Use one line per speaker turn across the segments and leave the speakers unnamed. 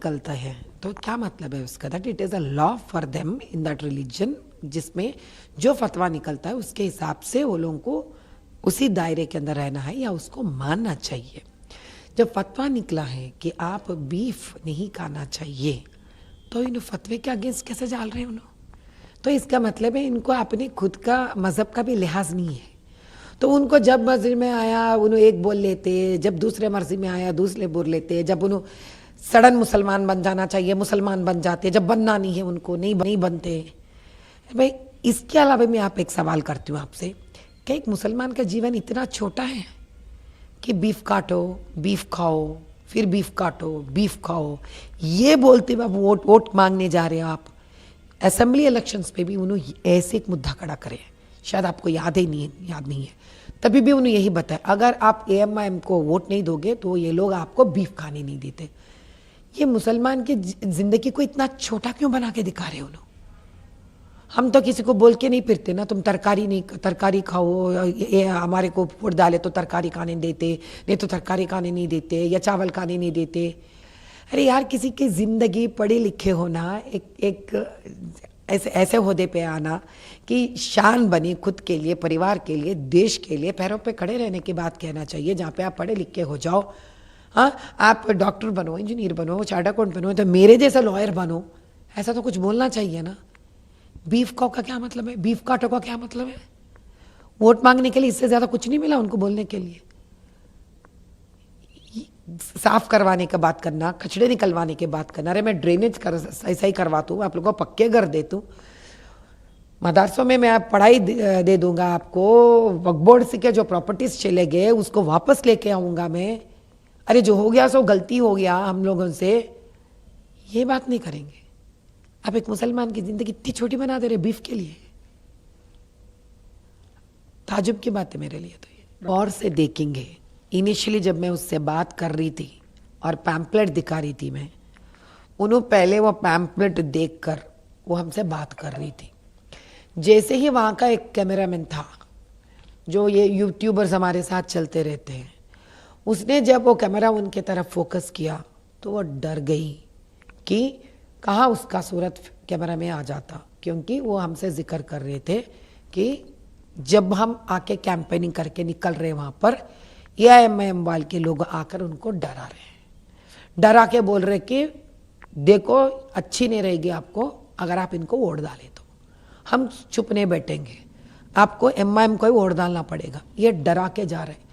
निकलता है तो क्या मतलब है उसका, that it is a law for them in that religion, जिसमें जो फतवा निकलता है उसके हिसाब से वो लोगों को उसी दायरे के अंदर रहना है या उसको मानना चाहिए। जब फतवा निकला है कि आप बीफ नहीं खाना चाहिए, तो इन फतवे के अगेंस्ट कैसे जाल रहे हैं उन्होंने? तो इसका मतलब है इनको अपने खुद का मज़हब का भी लिहाज नहीं है। तो उनको जब मर्जी में आया उन्होंने एक बोल लेते, जब दूसरे मर्जी में आया दूसरे बोल लेते, जब उन्होंने सडन मुसलमान बन जाना चाहिए मुसलमान बन जाते, जब बनना नहीं है उनको नहीं बनते। भाई इसके अलावा मैं आप एक सवाल करती हूँ आपसे, क्या एक मुसलमान का जीवन इतना छोटा है कि बीफ काटो बीफ खाओ फिर बीफ काटो बीफ खाओ, ये बोलते हुए आप वोट मांगने जा रहे हो? आप असेंबली इलेक्शंस पे भी उन्होंने ऐसे एक मुद्दा खड़ा करे, शायद आपको याद नहीं है, तभी भी उन्होंने यही बताया अगर आप AMIM को वोट नहीं दोगे तो ये लोग आपको बीफ खाने नहीं देते। ये मुसलमान की जिंदगी को इतना छोटा क्यों बना के दिखा रहे हो उन्होंने? हम तो किसी को बोल के नहीं फिरते ना, तुम तरकारी खाओ, ये हमारे को वोट डाले तो तरकारी खाने देते, नहीं तो तरकारी खाने नहीं देते या चावल खाने नहीं देते। अरे यार, किसी की जिंदगी पढ़े लिखे होना, एक ऐसे ओहदे पे आना कि शान बनी खुद के लिए, परिवार के लिए, देश के लिए पैरों पे खड़े रहने की बात कहना चाहिए, जहाँ पे आप पढ़े लिखे हो जाओ। हाँ, आप डॉक्टर बनो, इंजीनियर बनो, चार्टर्ड अकाउंटेंट बनो, तो मेरे जैसा लॉयर बनो, ऐसा तो कुछ बोलना चाहिए ना। बीफ खाओ का क्या मतलब है? बीफ काटो का क्या मतलब है? वोट मांगने के लिए इससे ज्यादा कुछ नहीं मिला उनको बोलने के लिए। साफ करवाने का बात करना, कचड़े निकलवाने की बात करना, अरे मैं ड्रेनेज ऐसा ही करवाता हूँ, आप लोगों को पक्के घर देता हूँ, मदरसों में मैं आप पढ़ाई दे दूंगा आपको, वक्फ बोर्ड से के जो प्रॉपर्टीज चले गए उसको वापस लेके आऊंगा मैं। अरे जो हो गया सो गलती हो गया हम लोगों से, ये बात नहीं करेंगे। आप एक मुसलमान की जिंदगी इतनी छोटी बना दे रहे बीफ के लिए, ताजुब की बात है मेरे लिए। तो ये और से देखेंगे। इनिशियली जब मैं उससे बात कर रही थी और पैम्पलेट दिखा रही थी, मैं उन्होंने पहले वो पैम्पलेट देखकर वो हमसे बात कर रही थी। जैसे ही वहाँ का एक कैमरामैन था, जो ये यूट्यूबर्स हमारे साथ चलते रहते हैं, उसने जब वो कैमरा उनके तरफ फोकस किया तो वो डर गई कि कहाँ उसका सूरत कैमरा में आ जाता, क्योंकि वो हमसे जिक्र कर रहे थे कि जब हम आके कैंपेनिंग करके निकल रहे वहाँ पर, AIMIM वाले के लोग आकर उनको डरा रहे हैं, डरा के बोल रहे कि देखो अच्छी नहीं रहेगी आपको अगर आप इनको वोट डालें, तो हम चुप नहीं बैठेंगे, आपको MIM को ही वोट डालना पड़ेगा, ये डरा के जा रहे हैं।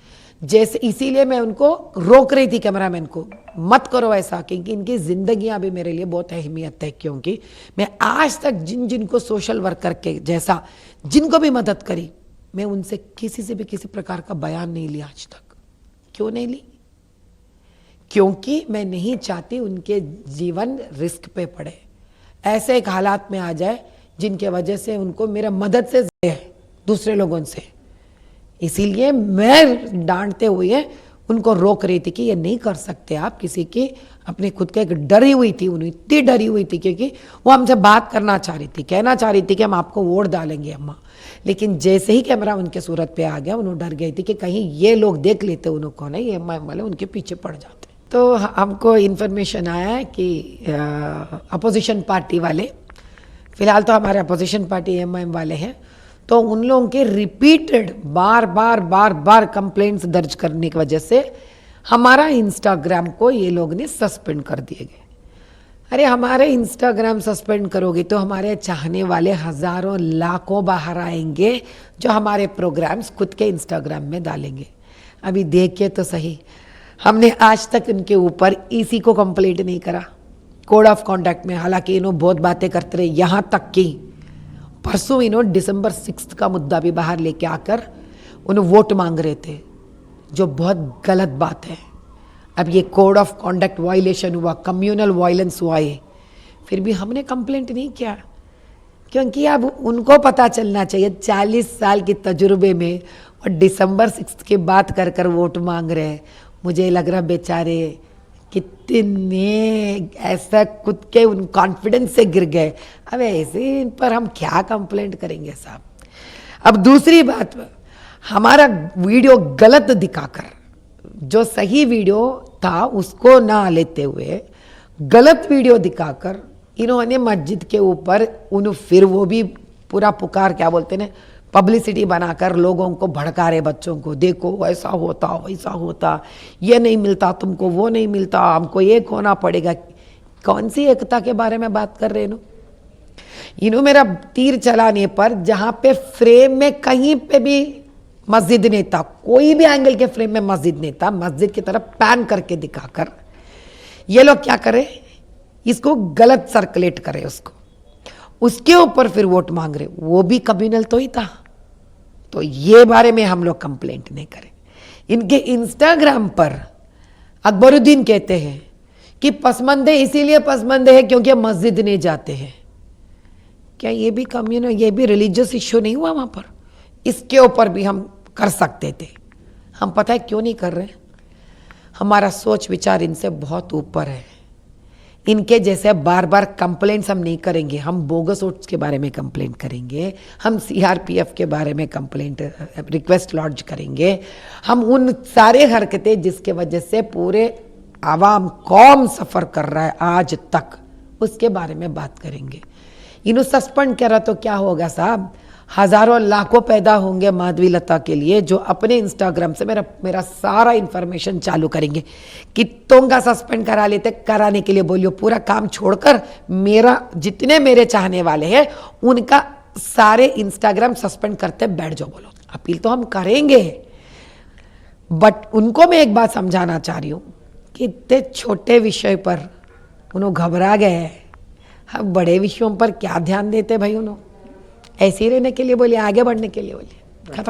जैसे इसीलिए मैं उनको रोक रही थी, कैमरामैन को, मत करो ऐसा, क्योंकि इनकी जिंदगियां भी मेरे लिए बहुत अहमियत है। क्योंकि मैं आज तक जिनको सोशल वर्कर के जैसा जिनको भी मदद करी, मैं उनसे किसी से भी किसी प्रकार का बयान नहीं लिया आज तक। क्यों नहीं ली? क्योंकि मैं नहीं चाहती उनके जीवन रिस्क पे पड़े, ऐसे एक हालात में आ जाए जिनके वजह से उनको मेरा मदद से दूसरे लोगों से। इसीलिए मैं डांटते हुए उनको रोक रही थी कि ये नहीं कर सकते आप किसी की, अपने खुद के एक डरी हुई थी, उन्हें इतनी डरी हुई थी क्योंकि वो हमसे बात करना चाह रही थी, कहना चाह रही थी कि हम आपको वोट डालेंगे अम्मा, लेकिन जैसे ही कैमरा उनके सूरत पे आ गया उन्होंने डर गई थी कि कहीं ये लोग देख लेते उन्होंने कौन है, ये MIM वाले उनके पीछे पड़ जाते। तो हमको इन्फॉर्मेशन आया है कि अपोजिशन पार्टी वाले, फिलहाल तो हमारे अपोजिशन पार्टी MIM वाले हैं, तो उन लोगों के रिपीटेड बार बार कंप्लेंट्स दर्ज करने की वजह से हमारा इंस्टाग्राम को ये लोग ने सस्पेंड कर दिए गए। अरे हमारे इंस्टाग्राम सस्पेंड करोगे तो हमारे चाहने वाले हजारों लाखों बाहर आएंगे जो हमारे प्रोग्राम्स खुद के इंस्टाग्राम में डालेंगे। अभी देखिए तो सही, हमने आज तक उनके ऊपर इसी को कंप्लेंट नहीं करा कोड ऑफ कॉन्डक्ट में, हालांकि इन्होंने बहुत बातें करते रहे, यहाँ तक कि परसों इन्होंने December 6 का मुद्दा भी बाहर लेके आकर उन्हें वोट मांग रहे थे, जो बहुत गलत बात है। अब ये कोड ऑफ कॉन्डक्ट वायलेशन हुआ, कम्युनल वायलेंस हुआ है, फिर भी हमने कंप्लेंट नहीं किया, क्योंकि अब उनको पता चलना चाहिए 40 साल के तजुर्बे में और December 6 की बात कर कर वोट मांग रहे हैं। मुझे लग रहा बेचारे कितने ऐसा खुद के उन कॉन्फिडेंस से गिर गए। अब ऐसे इन पर हम क्या कंप्लेंट करेंगे साहब। अब दूसरी बात, हमारा वीडियो गलत दिखाकर, जो सही वीडियो था उसको ना लेते हुए गलत वीडियो दिखाकर इन्होंने मस्जिद के ऊपर फिर वो भी पूरा पुकार क्या बोलते हैं पब्लिसिटी बनाकर लोगों को भड़का रहे, बच्चों को देखो ऐसा होता वैसा होता, ये नहीं मिलता तुमको, वो नहीं मिलता, हमको एक होना पड़ेगा। कौन सी एकता के बारे में बात कर रहे इन्हों मेरा तीर चलाने पर जहां पे फ्रेम में कहीं पे भी मस्जिद नहीं था, कोई भी एंगल के फ्रेम में मस्जिद नहीं था, मस्जिद की तरफ पैन करके दिखाकर ये लोग क्या करें, इसको गलत सर्कुलेट करें, उसके ऊपर फिर वोट मांग रहे, वो भी कम्युनल तो ही था। तो ये बारे में हम लोग कंप्लेंट नहीं करें। इनके इंस्टाग्राम पर अकबरुद्दीन कहते हैं कि पसमंदे इसीलिए पसमंदे है क्योंकि मस्जिद नहीं जाते हैं। क्या ये भी कम्युनल, ये भी रिलीजियस इश्यू नहीं हुआ वहां पर? इसके ऊपर भी हम कर सकते थे, हम पता है क्यों नहीं कर रहे? हमारा सोच विचार इनसे बहुत ऊपर है। इनके जैसे बार बार कंप्लेंट्स हम नहीं करेंगे, हम बोगस वोट्स के बारे में कंप्लेंट करेंगे, हम सीआरपीएफ के बारे में कंप्लेंट रिक्वेस्ट लॉन्च करेंगे, हम उन सारे हरकतें जिसके वजह से पूरे आवाम कौम सफ़र कर रहा है आज तक, उसके बारे में बात करेंगे। इन्हों सस्पेंड करा तो क्या होगा साहब? हजारों लाखों पैदा होंगे माधवी लता के लिए, जो अपने इंस्टाग्राम से मेरा सारा इंफॉर्मेशन चालू करेंगे। कितों का सस्पेंड करा लेते, कराने के लिए बोलियो, पूरा काम छोड़कर मेरा जितने मेरे चाहने वाले हैं उनका सारे इंस्टाग्राम सस्पेंड करते बैठ जाओ। बोलो अपील तो हम करेंगे, बट उनको मैं एक बात समझाना चाह रही हूँ कि इतने छोटे विषय पर उन्होंने घबरा गए, हम बड़े विषयों पर क्या ध्यान देते भाई? उन्होंने ऐसे ही रहने के लिए बोलिए, आगे बढ़ने के लिए बोलिए, खत्म।